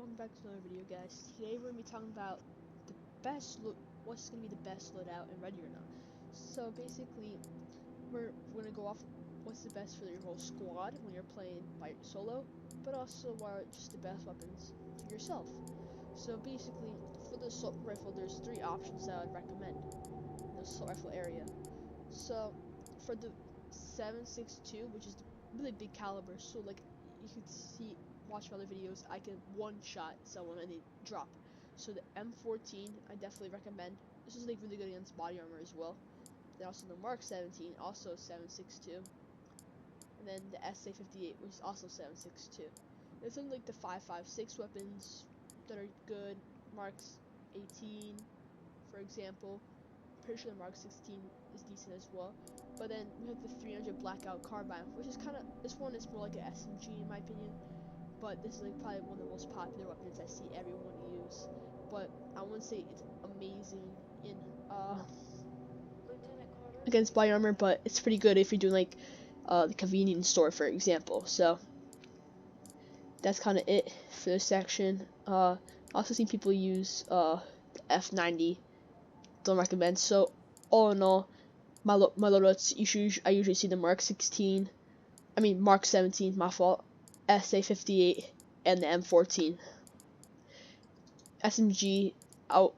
welcome back to another video, guys. Today we're gonna be talking about the what's gonna be the best loadout in Ready or Not. So basically, we're gonna go off what's the best for your whole squad when you're playing by solo, but also what are just the best weapons for yourself. So basically, for the assault rifle, there's three options that I'd recommend in the assault rifle area. So for the 7.62, which is the really big caliber, so like you could watch my other videos, I can one-shot someone and they drop. So the M14, I definitely recommend. This is like really good against body armor as well. Then also the Mark 17, also 7.62, and then the SA58, which is also 7.62. There's something like the 5.56 weapons that are good. Mark's 18, for example. Pretty sure the Mark 16 is decent as well. But then we have the 300 Blackout Carbine, which is this one is more like an SMG in my opinion. But this is like probably one of the most popular weapons I see everyone use. But I wouldn't say it's amazing in against body armor, but it's pretty good if you're doing like the convenience store, for example. So that's kind of it for this section. I also seen people use the F90. Don't recommend. So all in all, my loadouts, I usually see the Mark 16, Mark 17, my fault, SA58, and the M14. SMG, I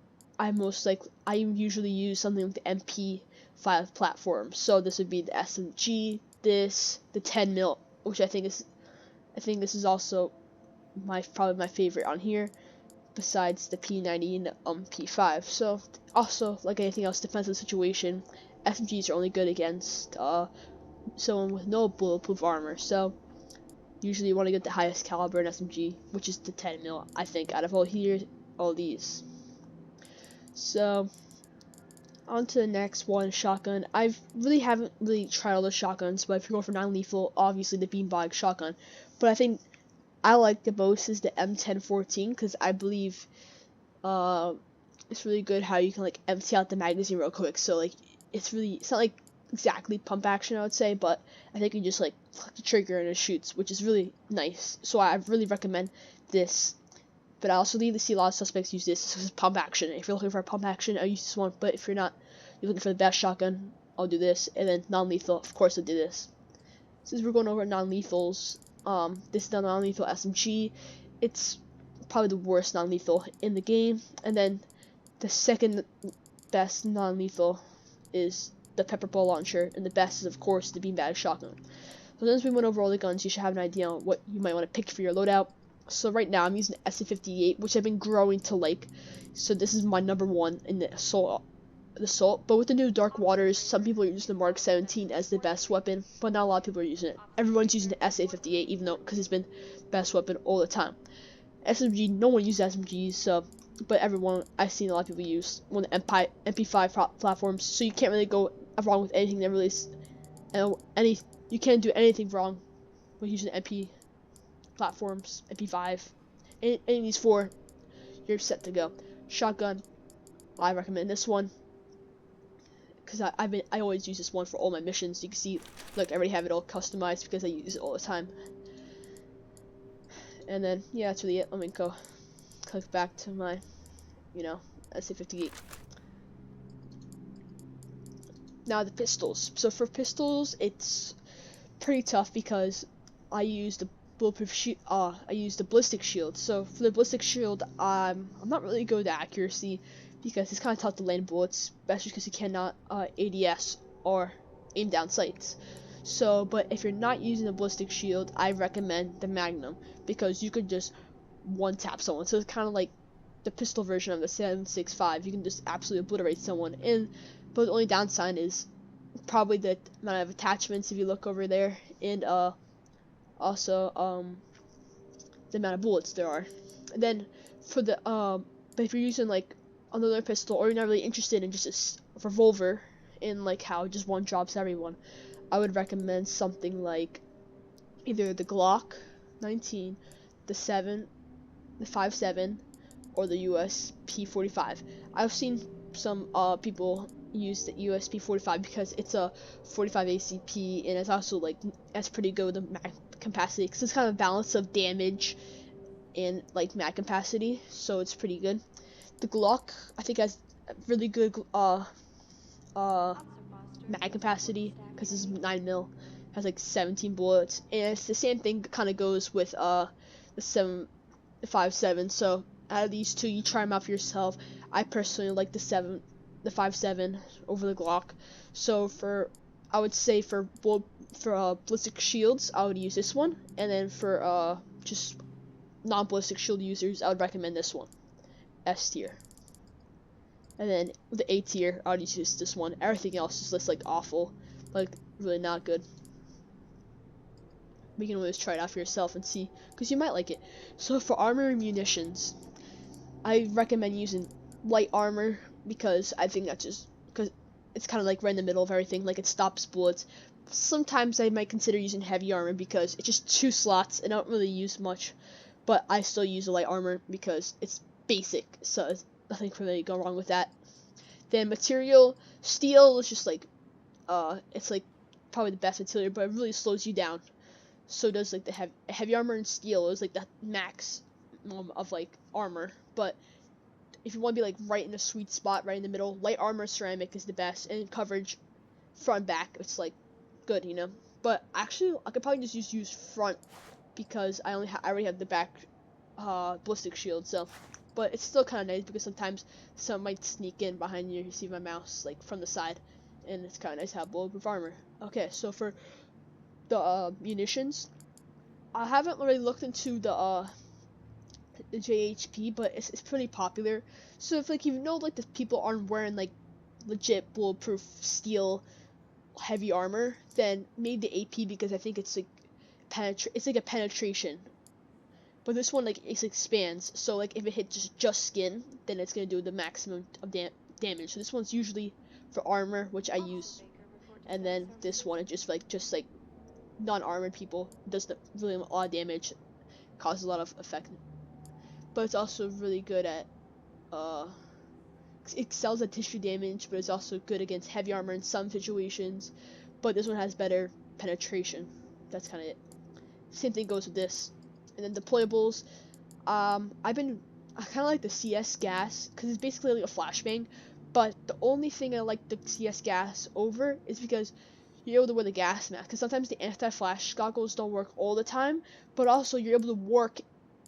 usually use something like the MP5 platform. So this would be the SMG, the 10 mil, which I think this is also probably my favorite on here, besides the P90 and the P5. So also, like anything else, depends on the situation. SMGs are only good against someone with no bulletproof armor. So usually you want to get the highest caliber in SMG, which is the 10 mil. I think out of all these. So on to the next one, shotgun. Haven't really tried all the shotguns, but if you're going for non-lethal, obviously the beanbag shotgun. But I think I like the most is the M1014 because I believe it's really good how you can like empty out the magazine real quick. So like it's not like exactly pump action, I would say, but I think you just like click the trigger and it shoots, which is really nice. So I really recommend this. But I also see a lot of suspects use this as pump action. If you're looking for a pump action, I use this one. But if you're not, you're looking for the best shotgun, I'll do this. And then non-lethal, of course, I'll do this. Since we're going over non-lethals, this is the non-lethal SMG. It's probably the worst non-lethal in the game. And then the second best non-lethal is the pepper ball launcher, and the best is of course the beanbag shotgun. So since we went over all the guns, you should have an idea on what you might want to pick for your loadout. So right now I'm using the SA58, which I've been growing to like. So this is my number one in the assault. But with the new Dark Waters, some people are using the Mark 17 as the best weapon, but not a lot of people are using it. Everyone's using the SA58, even though because it's been the best weapon all the time. SMG, no one uses SMGs, so but I've seen a lot of people use one of the MP5 platforms, so you can't really go wrong with anything that release. You can't do anything wrong with using MP platforms, MP5, any of these four, you're set to go. Shotgun, I recommend this one because I always use this one for all my missions. You can see, look, I already have it all customized because I use it all the time. And then yeah, that's really it. Let me go click back to my, SA58. Now the pistols. So for pistols, it's pretty tough because I use the bulletproof shield. I use the ballistic shield. So for the ballistic shield, I'm not really good at accuracy because it's kind of tough to land bullets, especially because you cannot ADS or aim down sights. So, but if you're not using the ballistic shield, I recommend the Magnum because you could just one tap someone. So it's kind of like the pistol version of the 7.65. You can just absolutely obliterate someone. But the only downside is probably the amount of attachments if you look over there, and also the amount of bullets there are. And then for the but if you're using like another pistol, or you're not really interested in just a revolver, in like how just one drops everyone, I would recommend something like either the Glock 19, the 5.7, or the USP 45. I've seen some people use the USP 45 because it's a 45 ACP, and it's also like that's pretty good with the mag capacity because it's kind of a balance of damage and like mag capacity, so it's pretty good. The Glock I think has really good mag capacity because it's 9 mil, has like 17 bullets, and it's the same thing kind of goes with the 7.57. So out of these two, you try them out for yourself. I personally like the 5.7 over the Glock. So I would say for ballistic shields, I would use this one, and then for just non-ballistic shield users, I would recommend this one, S tier. And then with the A tier, I would use this one. Everything else is just like awful, like really not good. But you can always try it out for yourself and see, because you might like it. So for armor and munitions, I recommend using light armor because I think that's just because it's kind of like right in the middle of everything. Like it stops bullets. Sometimes I might consider using heavy armor because it's just 2 slots and I don't really use much. But I still use the light armor because it's basic, so nothing can really go wrong with that. Then material, steel is just like it's like probably the best material, but it really slows you down. So does like the heavy armor and steel is like the max of like armor, but if you want to be like right in a sweet spot, right in the middle, light armor ceramic is the best, and coverage front back it's like good, you know. But actually I could probably just use front because I already have the back ballistic shield, so but it's still kind of nice because sometimes some might sneak in behind you. You see my mouse like from the side, and it's kind of nice to have bulletproof armor. Okay, so for the munitions, I haven't really looked into the JHP, but it's pretty popular. So if like you know like the people aren't wearing like legit bulletproof steel heavy armor, then maybe the AP because I think it's like it's like a penetration. But this one like it expands, so like if it hits just skin, then it's gonna do the maximum of damage. So this one's usually for armor, which I use, and then this one is just like non-armored people, does really a lot of damage, causes a lot of effect. But it's also really good at it excels at tissue damage, but it's also good against heavy armor in some situations. But this one has better penetration. That's kind of it. Same thing goes with this. And then deployables. I kind of like the CS gas because it's basically like a flashbang. But the only thing I like the CS gas over is because you're able to wear the gas mask. Because sometimes the anti-flash goggles don't work all the time, but also you're able to work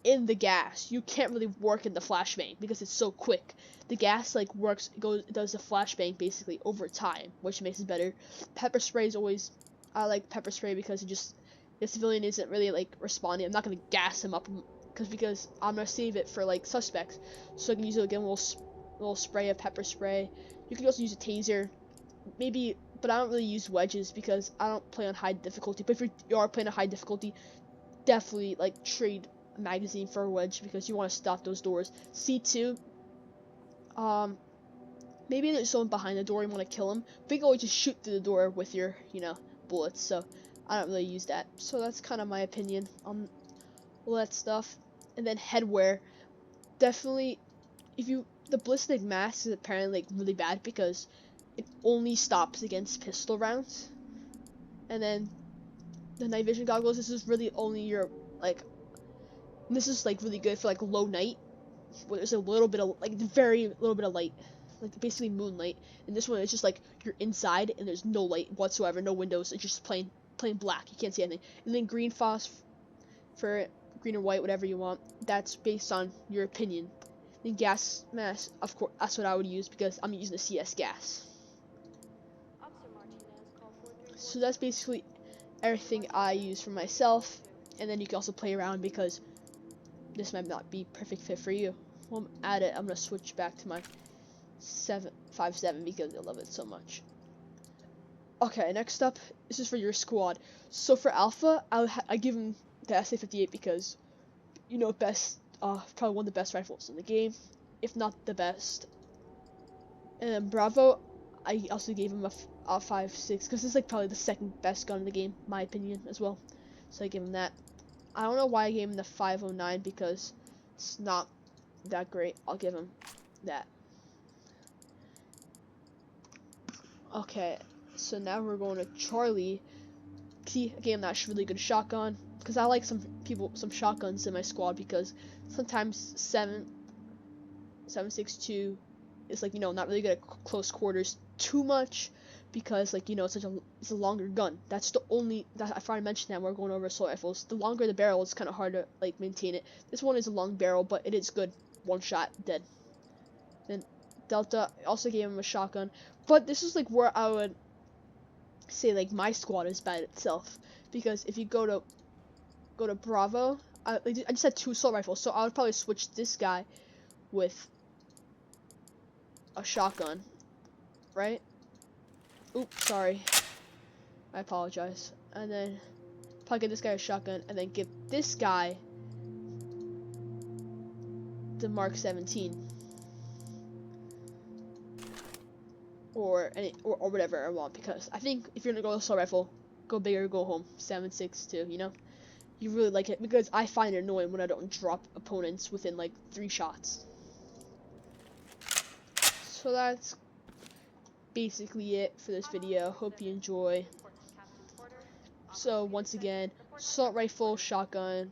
in the gas. You can't really work in the flashbang because it's so quick. The gas like does the flashbang basically over time, which makes it better. Pepper spray is always I like pepper spray because the civilian isn't really like responding. I'm not gonna gas him up because I'm gonna save it for like suspects, so I can use it again. Little spray of pepper spray. You can also use a taser, maybe, but I don't really use wedges because I don't play on high difficulty. But if you are playing on high difficulty, definitely like trade a magazine for a wedge because you want to stop those doors. C2, maybe there's someone behind the door, you want to kill him, but you can always just shoot through the door with your bullets. So I don't really use that. So that's kind of my opinion on all that stuff. And then headwear, definitely, the ballistic mask is apparently like really bad because it only stops against pistol rounds. And then the night vision goggles, this is really only your like this is like really good for like low night where there's a little bit of like very little bit of light, like basically moonlight. And this one is just like you're inside and there's no light whatsoever, no windows, it's just plain black, you can't see anything. And then green phos for green or white, whatever you want, that's based on your opinion. Then gas mask, of course, that's what I would use because I'm using the CS gas. So that's basically everything I use for myself, and then you can also play around because this might not be perfect fit for you. Well, I'm gonna switch back to my 7.57 because I love it so much. Okay, next up, this is for your squad. So for Alpha, I give him the SA-58 because, probably one of the best rifles in the game, if not the best. And then Bravo, I also gave him a 5.6 because it's like probably the second best gun in the game, my opinion as well. So I gave him that. I don't know why I gave him the 5.09 because it's not that great. I'll give him that. Okay, so now we're going to Charlie. See, again, that's really good shotgun. because I like some shotguns in my squad, because sometimes 7.62 is like, you know, not really good at close quarters too much, because like, you know, it's a longer gun. That's the only that I finally mentioned that when we're going over assault rifles. The longer the barrel, it's kind of hard to like maintain it. This one is a long barrel, but it is good. One shot, dead. Then Delta also gave him a shotgun, but this is like where I would say like my squad is bad itself, because if you go to Bravo, I just had 2 assault rifles, so I would probably switch this guy with a shotgun, right? Oops, sorry. I apologize. And then probably give this guy a shotgun, and then give this guy the Mark 17. Or whatever I want, because I think if you're gonna go assault rifle, go big or go home. 7.62, you know? You really like it, because I find it annoying when I don't drop opponents within like 3 shots. So that's basically it for this video. Hope you enjoy. So once again, assault rifle, shotgun,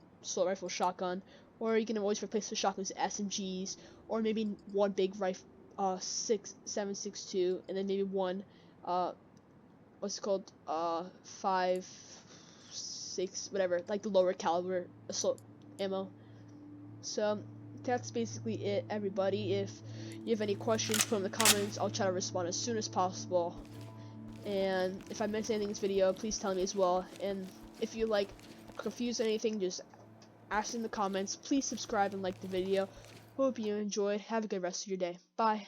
or you can always replace the shotguns with SMGs, or maybe one big rifle, 7.62, and then maybe one, what's it called, 5, 6, whatever, like the lower caliber assault ammo. So that's basically it, everybody. If you have any questions, put them in the comments. I'll try to respond as soon as possible. And if I missed anything in this video, please tell me as well. And if you like confused anything, just ask in the comments. Please subscribe and like the video. Hope you enjoyed. Have a good rest of your day. Bye.